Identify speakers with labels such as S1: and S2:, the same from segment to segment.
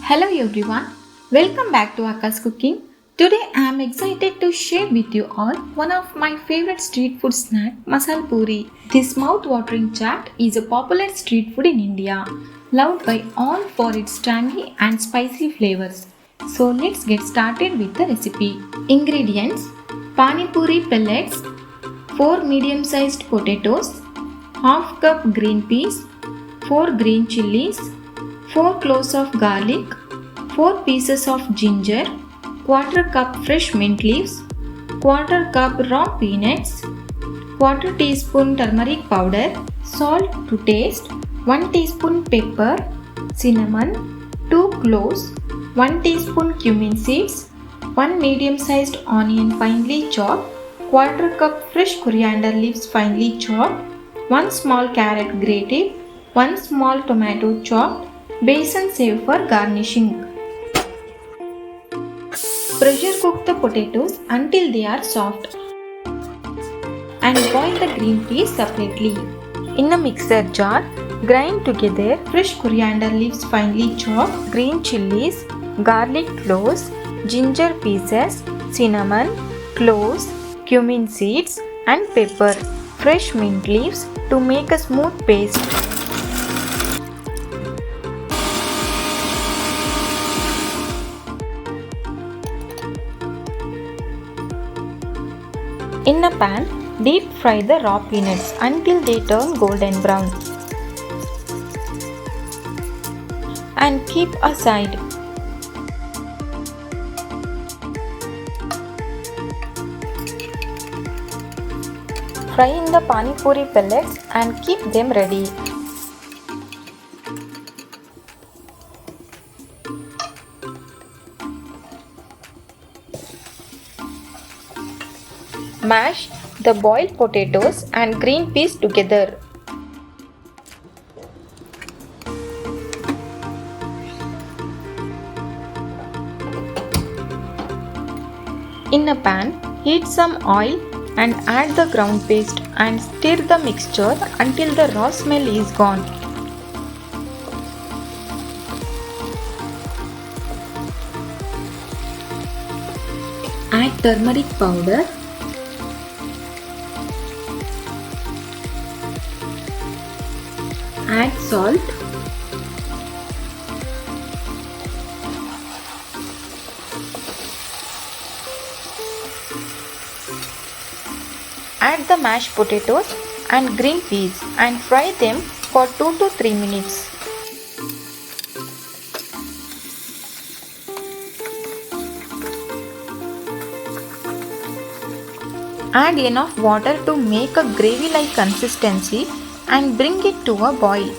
S1: Hello everyone, welcome back to AKKA'S Cooking. Today I am excited to share with you all one of my favorite street food snack, Masala Puri. This mouth-watering chaat is a popular street food in India, loved by all for its tangy and spicy flavors. So let's get started with the recipe. Ingredients: Pani Puri pellets, 4 medium-sized potatoes, half cup green peas, 4 green chilies, 4 cloves of garlic, 4 pieces of ginger, quarter cup fresh mint leaves, quarter cup raw peanuts, quarter teaspoon turmeric powder, salt to taste, 1 teaspoon pepper, cinnamon, 2 cloves, 1 teaspoon cumin seeds, 1 medium-sized onion finely chopped, quarter cup fresh coriander leaves finely chopped, 1 small carrot grated, 1 small tomato chopped, basin save for garnishing. Pressure cook the potatoes until they are soft and boil the green peas separately. In a mixer jar, grind together fresh coriander leaves finely chopped, green chilies, garlic cloves, ginger pieces, cinnamon, cloves, cumin seeds and pepper, fresh mint leaves to make a smooth paste. In a pan, deep fry the raw peanuts until they turn golden brown and keep aside. Fry in the pani puri pellets and keep them ready. Mash the boiled potatoes and green peas together. In a pan, heat some oil and add the ground paste and stir the mixture until the raw smell is gone. Add turmeric powder, add salt, add the mashed potatoes and green peas and fry them for 2 to 3 minutes. Add enough water to make a gravy-like consistency and bring it to a boil.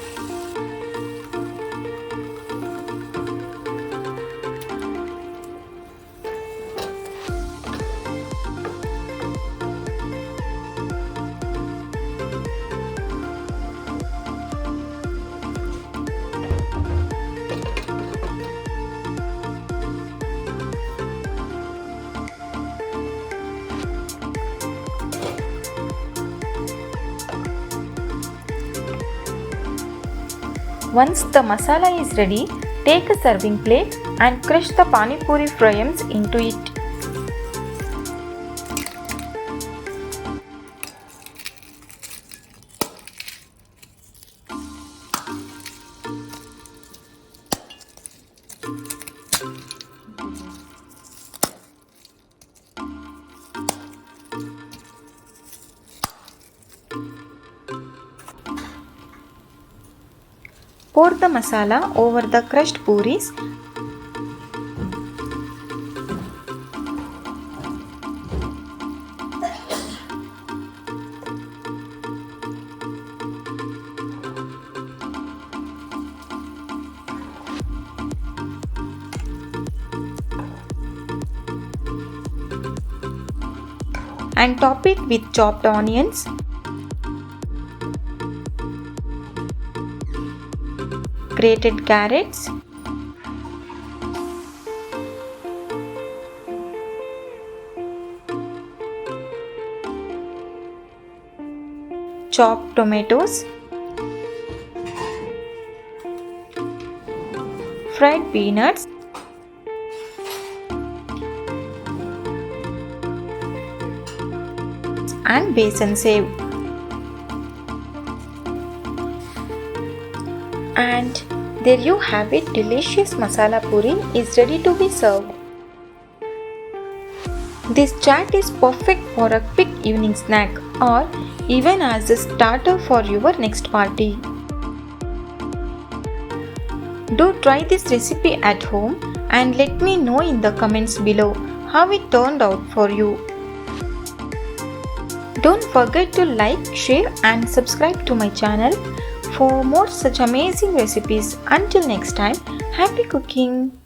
S1: Once the masala is ready, take a serving plate and crush the pani puri fragments into it. Pour the masala over the crushed puris and top it with chopped onions, grated carrots, chopped tomatoes, fried peanuts, and besan save. And there you have it, delicious masala puri is ready to be served. This chaat is perfect for a quick evening snack or even as a starter for your next party. Do try this recipe at home and let me know in the comments below how it turned out for you. Don't forget to like, share and subscribe to my channel for more such amazing recipes. Until next time, happy cooking!